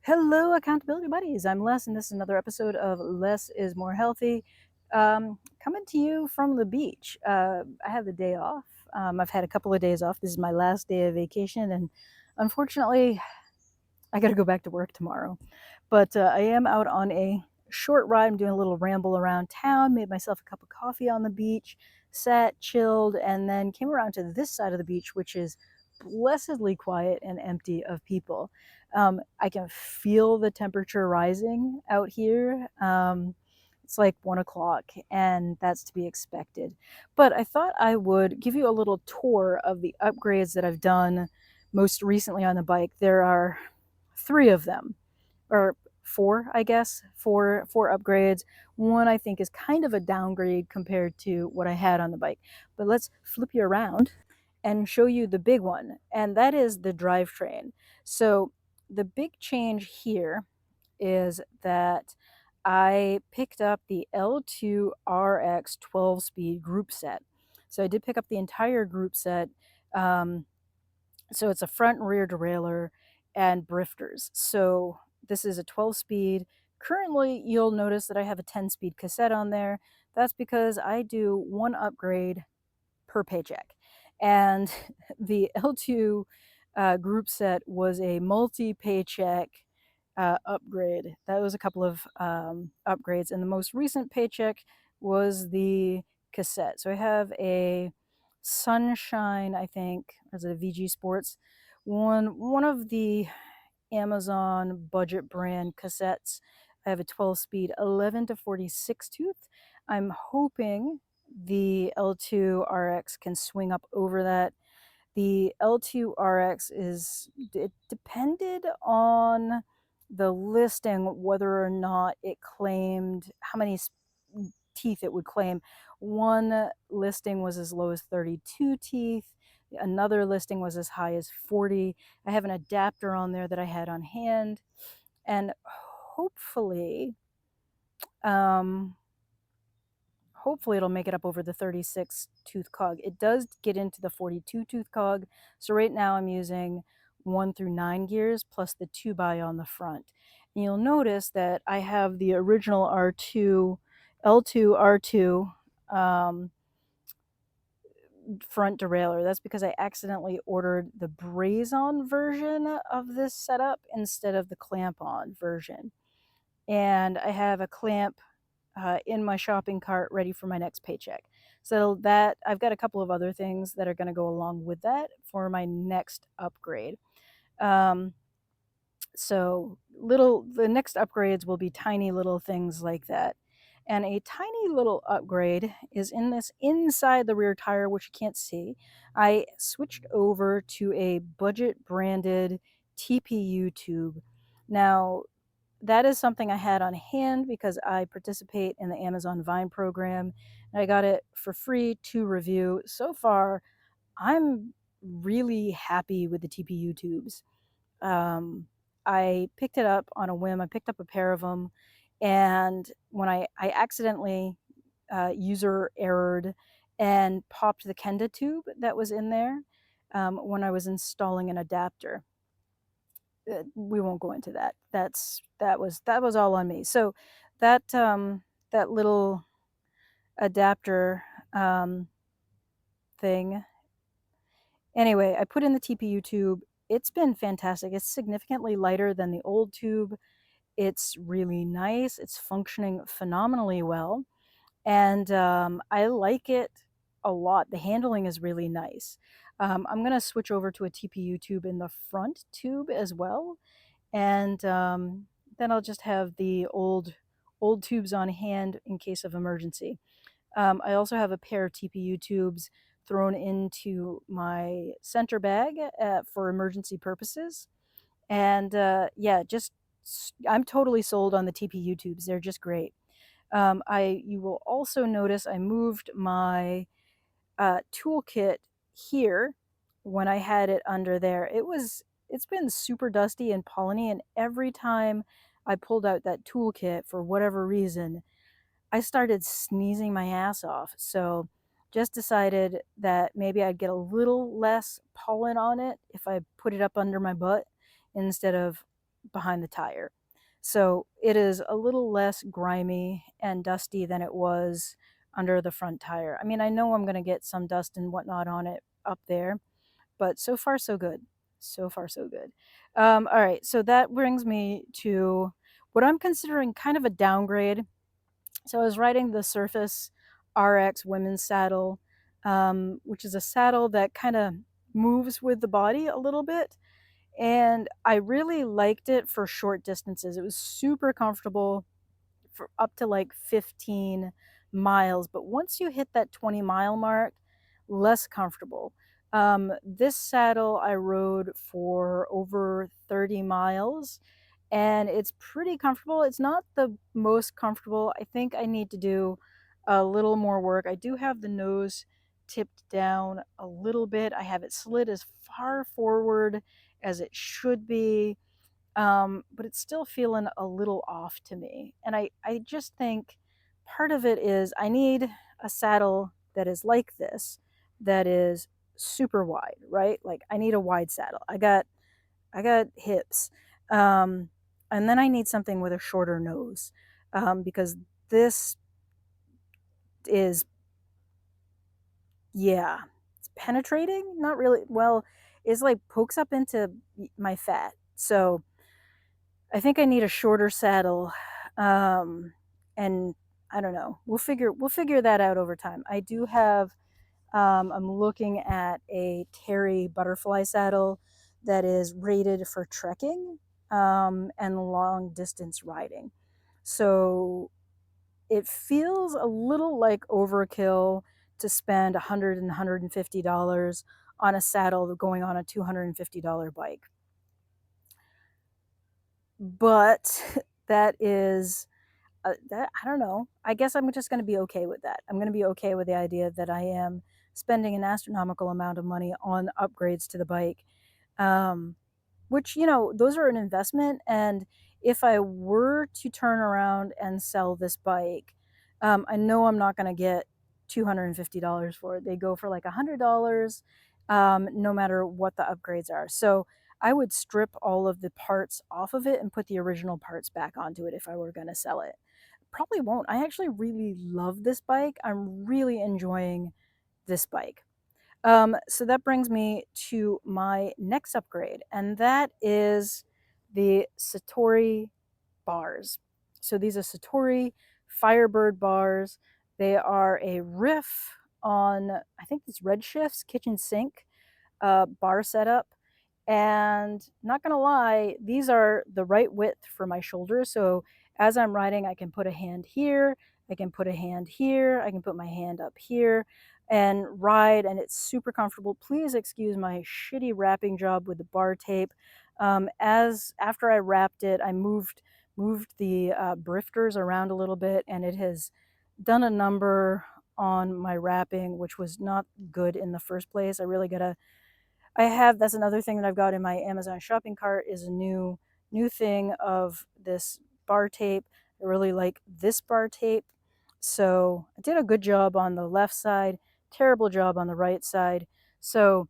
Hello, accountability buddies. I'm Les, and this is another episode of Less is More Healthy. Coming to you from the beach. I have the day off. I've had a couple of days off. This is my last day of vacation, and unfortunately, I got to go back to work tomorrow. But I am out on a short ride. I'm doing a little ramble around town, made myself a cup of coffee on the beach, sat, chilled, and then came around to this side of the beach, which is blessedly quiet and empty of people. I can feel the temperature rising out here. It's like 1 o'clock, and that's to be expected. But I thought I would give you a little tour of the upgrades that I've done most recently on the bike. There are three of them, or four, I guess, four upgrades. One I think is kind of a downgrade compared to what I had on the bike. But let's flip you around and show you the big one, and that is the drivetrain. So the big change here is that I picked up the L2 RX 12-speed group set. So I did pick up the entire group set. So it's a front and rear derailleur and brifters. So this is a 12-speed. Currently, you'll notice that I have a 10-speed cassette on there. That's because I do one upgrade per paycheck. And the L2 group set was a multi-paycheck upgrade. That was a couple of upgrades. And the most recent paycheck was the cassette. So I have a Sunshine, I think, as a VG Sports, one of the Amazon budget brand cassettes. I have a 12-speed 11 to 46 tooth. I'm hoping the L2 RX can swing up over that. The L2 RX it depended on the listing whether or not it claimed how many teeth it would claim. One listing was as low as 32 teeth. Another listing was as high as 40. I have an adapter on there that I had on hand, and hopefully, um, hopefully it'll make it up over the 36 tooth cog. It does get into the 42 tooth cog. So right now I'm using 1 through 9 gears plus the 2x on the front. And you'll notice that I have the original R2, L2 R2 front derailleur. That's because I accidentally ordered the braze-on version of this setup instead of the clamp-on version. And I have a clamp in my shopping cart ready for my next paycheck. So that I've got a couple of other things that are going to go along with that for my next upgrade. So the next upgrades will be tiny little things like that. And a tiny little upgrade is in this inside the rear tire, which you can't see. I switched over to a budget branded TPU tube. Now, that is something I had on hand because I participate in the Amazon Vine program, and I got it for free to review. So far, I'm really happy with the TPU tubes. I picked it up on a whim. I picked up a pair of them, and when I accidentally user errored and popped the Kenda tube that was in there when I was installing an adapter. We won't go into that. That was all on me. So that little adapter thing. Anyway, I put in the TPU tube. It's been fantastic. It's significantly lighter than the old tube. It's really nice. It's functioning phenomenally well, and I like it a lot. The handling is really nice. I'm gonna switch over to a TPU tube in the front tube as well, and then I'll just have the old tubes on hand in case of emergency. I also have a pair of TPU tubes thrown into my center bag for emergency purposes, and yeah, I'm totally sold on the TPU tubes. They're just great. You will also notice I moved my toolkit here when I had it under there. It's been super dusty and polleny, and every time I pulled out that toolkit for whatever reason, I started sneezing my ass off. So just decided that maybe I'd get a little less pollen on it if I put it up under my butt instead of behind the tire. So it is a little less grimy and dusty than it was under the front tire. I mean, I know I'm going to get some dust and whatnot on it up there, but so far so good. So far so good. All right, so that brings me to what I'm considering kind of a downgrade. So I was riding the Surface RX women's saddle, which is a saddle that kind of moves with the body a little bit. And I really liked it for short distances. It was super comfortable for up to like 15 miles. But once you hit that 20-mile mark, less comfortable. This saddle I rode for over 30 miles and it's pretty comfortable. It's not the most comfortable. I think I need to do a little more work. I do have the nose tipped down a little bit. I have it slid as far forward as it should be, but it's still feeling a little off to me. And I just think part of it is I need a saddle that is like this, that is super wide, right? Like I need a wide saddle. I got hips. Um, and then I need something with a shorter nose, because this is, yeah, it's penetrating. Not really. Well, it's like pokes up into my fat. So I think I need a shorter saddle, and I don't know. We'll figure that out over time. I do have. I'm looking at a Terry butterfly saddle that is rated for trekking, and long distance riding. So it feels a little like overkill to spend $150 on a saddle going on a $250 bike. But that is that I don't know. I guess I'm just going to be okay with that. I'm going to be okay with the idea that I am spending an astronomical amount of money on upgrades to the bike. Um, which, those are an investment. And if I were to turn around and sell this bike, I know I'm not going to get $250 for it. They go for like $100, no matter what the upgrades are. So I would strip all of the parts off of it and put the original parts back onto it if I were going to sell it. Probably won't. I actually really love this bike. I'm really enjoying this bike. So that brings me to my next upgrade, and that is the Satori bars. So these are Satori Firebird bars. They are a riff on, I think it's Redshifts kitchen sink bar setup. And not gonna lie, these are the right width for my shoulder. So as I'm riding, I can put a hand here, I can put a hand here, I can put my hand up here and ride, and it's super comfortable. Please excuse my shitty wrapping job with the bar tape. As after I wrapped it, I moved the brifters around a little bit, and it has done a number on my wrapping, which was not good in the first place. I really gotta that's another thing that I've got in my Amazon shopping cart is a new thing of this bar tape. I really like this bar tape. So I did a good job on the left side, terrible job on the right side. So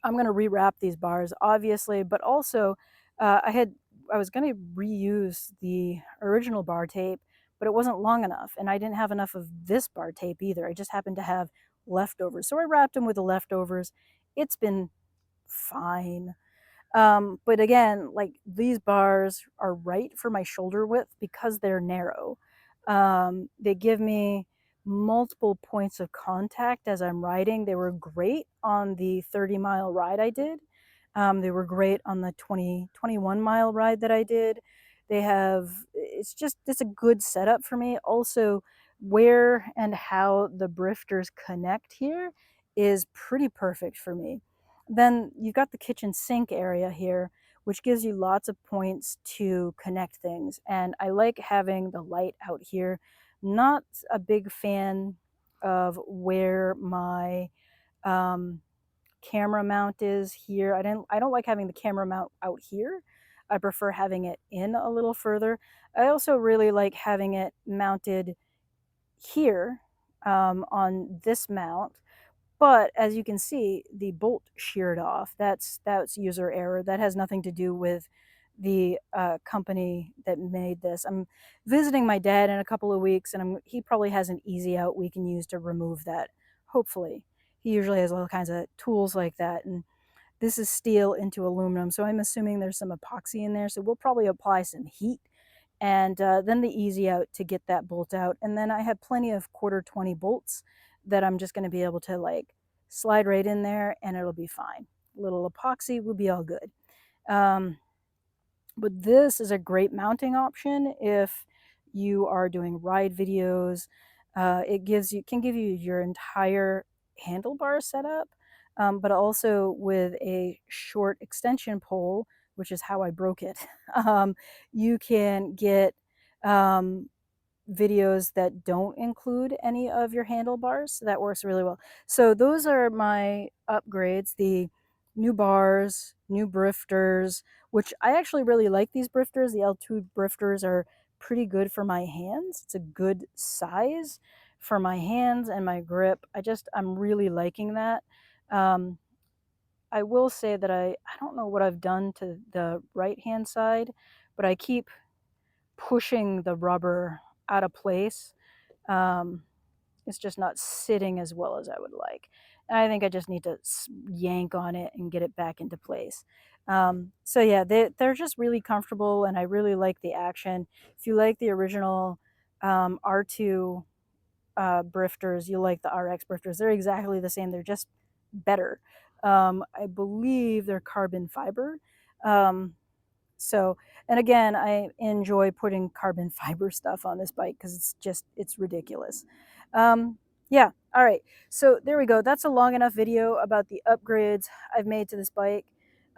I'm going to rewrap these bars, obviously, but also I was going to reuse the original bar tape, but it wasn't long enough, and I didn't have enough of this bar tape either. I just happened to have leftovers, so I wrapped them with the leftovers. It's been fine. But again, like these bars are right for my shoulder width because they're narrow. They give me multiple points of contact as I'm riding. They were great on the 30-mile ride I did. They were great on the 21-mile ride that I did. It's a good setup for me. Also, where and how the brifters connect here is pretty perfect for me. Then you've got the kitchen sink area here, which gives you lots of points to connect things. And I like having the light out here. Not a big fan of where my um, camera mount is here. I don't like having the camera mount out here. I prefer having it in a little further. I also really like having it mounted here, on this mount, but as you can see, the bolt sheared off. That's user error. That has nothing to do with the company that made this. I'm visiting my dad in a couple of weeks, and he probably has an easy out we can use to remove that. Hopefully, he usually has all kinds of tools like that, and this is steel into aluminum, so I'm assuming there's some epoxy in there. So we'll probably apply some heat, and then the easy out to get that bolt out. And then I have plenty of quarter 20 bolts that I'm just going to be able to like slide right in there, and it'll be fine. A little epoxy will be all good. But this is a great mounting option if you are doing ride videos. It can give you your entire handlebar setup, but also with a short extension pole, which is how I broke it. You can get videos that don't include any of your handlebars. So that works really well. So those are my upgrades, the new bars, new brifters, which I actually really like these brifters. The L2 brifters are pretty good for my hands. It's a good size for my hands and my grip. I'm really liking that. Um, I will say that I don't know what I've done to the right hand side, but I keep pushing the rubber out of place. Um, it's just not sitting as well as I would like. And I think I just need to yank on it and get it back into place. So yeah, they're just really comfortable, and I really like the action. If you like the original R2 brifters, you like the RX brifters. They're exactly the same. They're just better. I believe they're carbon fiber. Um, so, and again, I enjoy putting carbon fiber stuff on this bike because it's ridiculous. Yeah, all right. So there we go. That's a long enough video about the upgrades I've made to this bike.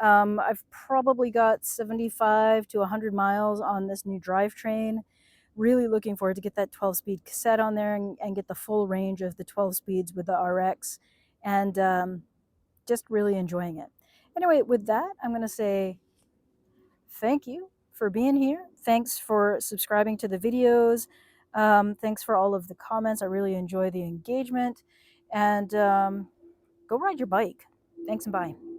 I've probably got 75 to 100 miles on this new drivetrain. Really looking forward to get that 12-speed cassette on there and get the full range of the 12 speeds with the RX, and just really enjoying it. Anyway, with that, I'm going to say thank you for being here. Thanks for subscribing to the videos. Thanks for all of the comments. I really enjoy the engagement. And go ride your bike. Thanks and bye.